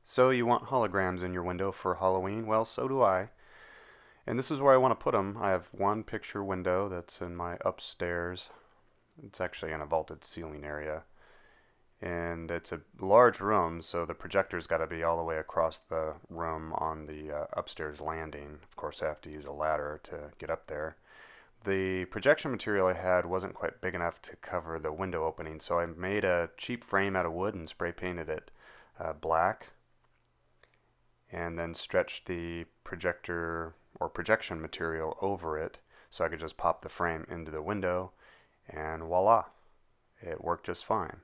So you want holograms in your window for Halloween? Well, so do I. And this is where I want to put them. I have one picture window that's in my upstairs. It's actually in a vaulted ceiling area. And it's a large room, so the projector's got to be all the way across the room on the upstairs landing. Of course, I have to use a ladder to get up there. The projection material I had wasn't quite big enough to cover the window opening, so I made a cheap frame out of wood and spray painted it black, and then stretched the projector or projection material over it so I could just pop the frame into the window, and voila, it worked just fine.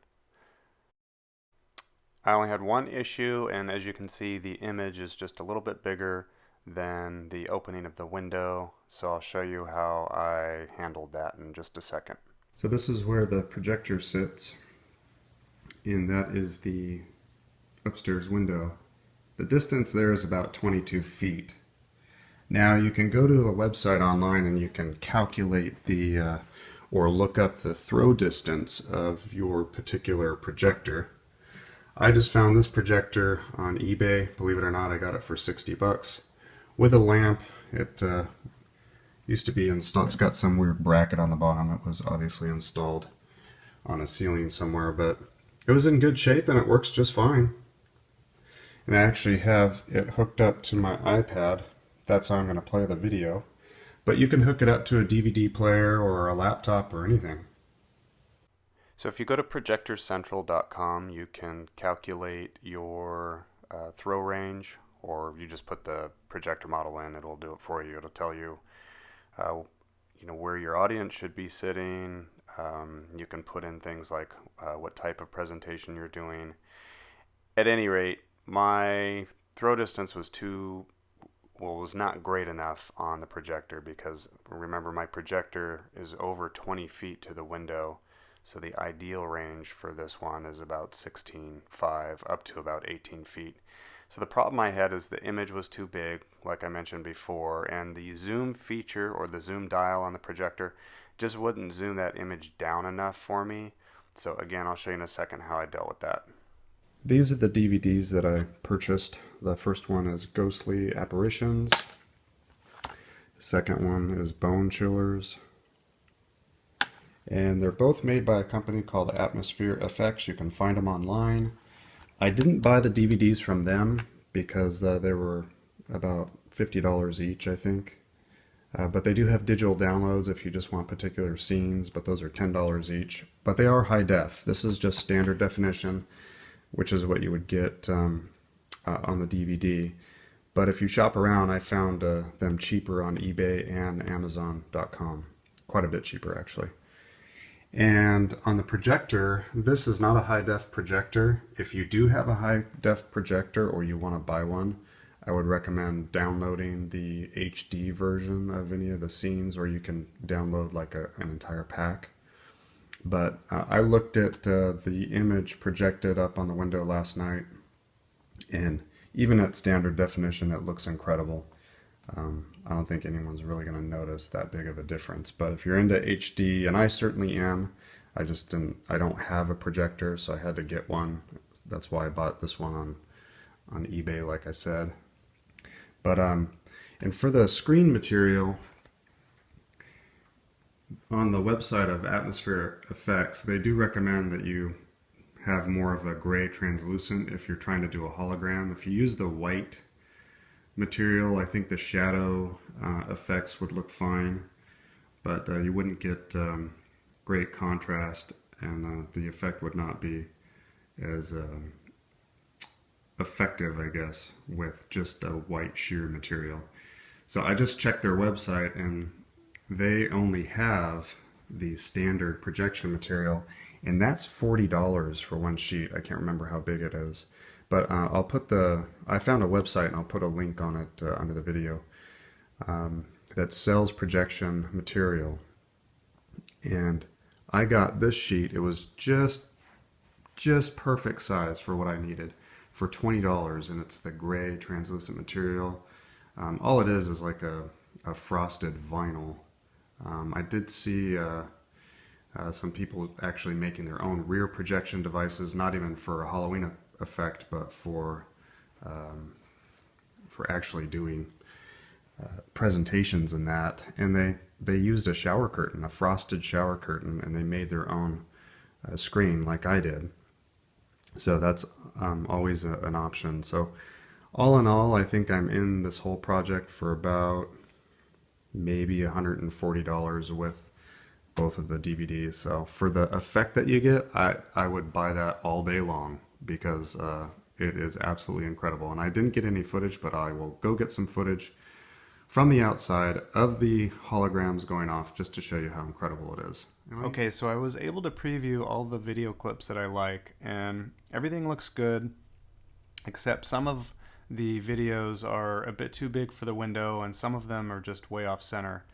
I only had one issue, and as you can see, the image is just a little bit bigger than the opening of the window, so I'll show you how I handled that in just a second. So this is where the projector sits, and that is the upstairs window. The distance there is about 22 feet. Now you can go to a website online and you can calculate the or look up the throw distance of your particular projector. I just found this projector on eBay. Believe it or not, I got it for 60 bucks with a lamp. It used to be installed. It's got some weird bracket on the bottom. It was obviously installed on a ceiling somewhere, but it was in good shape and it works just fine. And I actually have it hooked up to my iPad. That's how I'm going to play the video. But you can hook it up to a DVD player or a laptop or anything. So if you go to projectorcentral.com, you can calculate your throw range, or you just put the projector model in, it'll do it for you. It'll tell you, where your audience should be sitting. You can put in things like what type of presentation you're doing. At any rate, my throw distance was not great enough on the projector, because remember, my projector is over 20 feet to the window, so the ideal range for this one is about 16.5 up to about 18 feet. So the problem I had is the image was too big, like I mentioned before, and the zoom feature or the zoom dial on the projector just wouldn't zoom that image down enough for me. So again, I'll show you in a second how I dealt with that. These are the DVDs that I purchased. The first one is Ghostly Apparitions. The second one is Bone Chillers. And they're both made by a company called Atmosphere Effects. You can find them online. I didn't buy the DVDs from them because they were about $50 each, I think. But they do have digital downloads if you just want particular scenes, but those are $10 each. But they are high def. This is just standard definition, which is what you would get on the DVD. But if you shop around, I found them cheaper on eBay and Amazon.com. Quite a bit cheaper, actually. And on the projector, this is not a high-def projector. If you do have a high-def projector or you want to buy one, I would recommend downloading the HD version of any of the scenes, or you can download like an entire pack. But I looked at the image projected up on the window last night, and even at standard definition, it looks incredible. I don't think anyone's really going to notice that big of a difference. But if you're into HD, and I certainly am, I don't have a projector, so I had to get one. That's why I bought this one on eBay, like I said. But and for the screen material, on the website of Atmosphere Effects, they do recommend that you have more of a gray translucent if you're trying to do a hologram. If you use the white material, I think the shadow effects would look fine, but you wouldn't get great contrast, and the effect would not be as effective, I guess, with just a white sheer material. So I just checked their website, and they only have the standard projection material, and that's $40 for one sheet. I can't remember how big it is. But I found a website, and I'll put a link on it under the video, that sells projection material. And I got this sheet. It was just perfect size for what I needed. for $20, and it's the gray translucent material. All it is like a frosted vinyl. I did see some people actually making their own rear projection devices, not even for a Halloween effect, but for actually doing presentations and that. And they used a shower curtain, a frosted shower curtain, and they made their own screen like I did. So that's always an option. So all in all, I think I'm in this whole project for about maybe $140 with both of the DVDs. So for the effect that you get, I would buy that all day long, because it is absolutely incredible. And I didn't get any footage, but I will go get some footage from the outside of the holograms going off, just to show you how incredible it is. Okay, so I was able to preview all the video clips that I like, and everything looks good, except some of the videos are a bit too big for the window, and some of them are just way off center.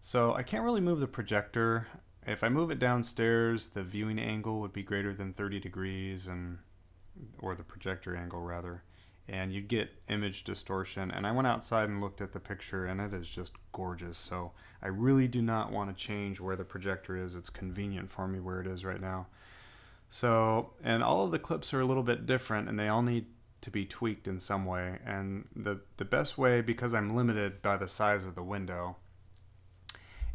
So I can't really move the projector. If I move it downstairs, the viewing angle would be greater than 30 degrees, or the projector angle rather, and you'd get image distortion. And I went outside and looked at the picture, and it is just gorgeous. So I really do not want to change where the projector is. It's convenient for me where it is right now. So, and all of the clips are a little bit different, and they all need to be tweaked in some way. And the best way, because I'm limited by the size of the window,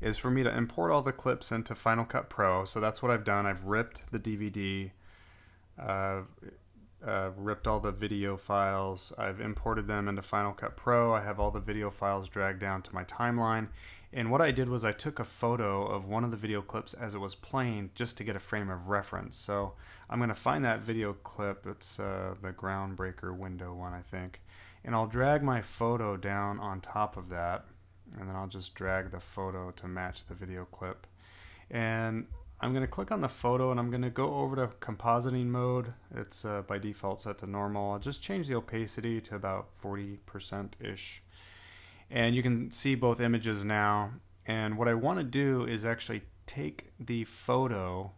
is for me to import all the clips into Final Cut Pro. So that's what I've done. I've ripped the DVD, ripped all the video files. I've imported them into Final Cut Pro. I have all the video files dragged down to my timeline. And what I did was I took a photo of one of the video clips as it was playing, just to get a frame of reference. So I'm going to find that video clip. It's the Groundbreaker window one, I think. And I'll drag my photo down on top of that. And then I'll just drag the photo to match the video clip. And I'm going to click on the photo, and I'm going to go over to compositing mode. It's by default set to normal. I'll just change the opacity to about 40%-ish. And you can see both images now. And what I want to do is actually take the photo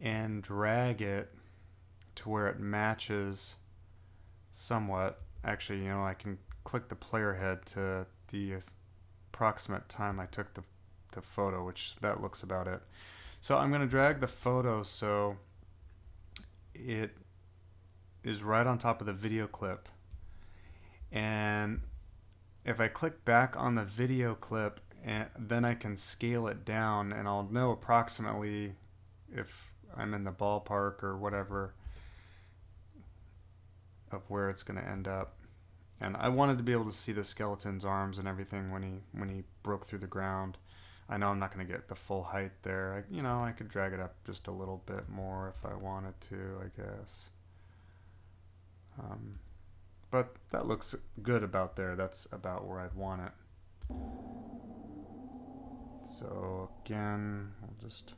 and drag it to where it matches somewhat. Actually, you know, I can click the player head to the approximate time I took the photo, which that looks about it. So I'm going to drag the photo so it is right on top of the video clip. And if I click back on the video clip, and then I can scale it down, and I'll know approximately if I'm in the ballpark or whatever of where it's going to end up. And I wanted to be able to see the skeleton's arms and everything when he broke through the ground. I know I'm not going to get the full height there. I could drag it up just a little bit more if I wanted to, I guess. But that looks good about there. That's about where I'd want it. So again, I'll just...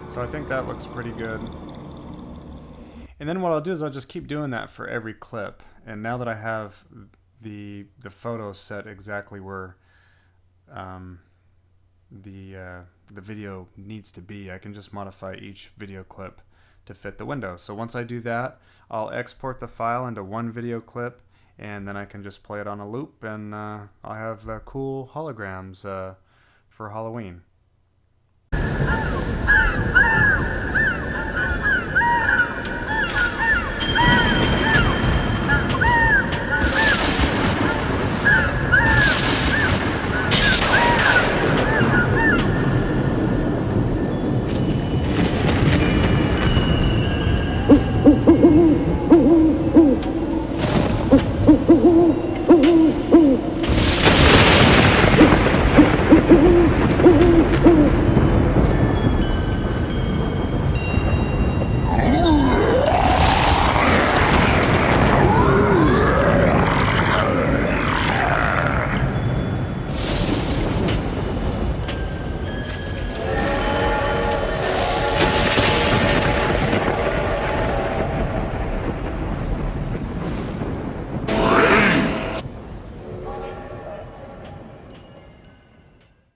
So I think that looks pretty good. And then what I'll do is I'll just keep doing that for every clip. And now that I have the photo set exactly where the video needs to be, I can just modify each video clip to fit the window. So once I do that, I'll export the file into one video clip, and then I can just play it on a loop, and I'll have cool holograms for Halloween.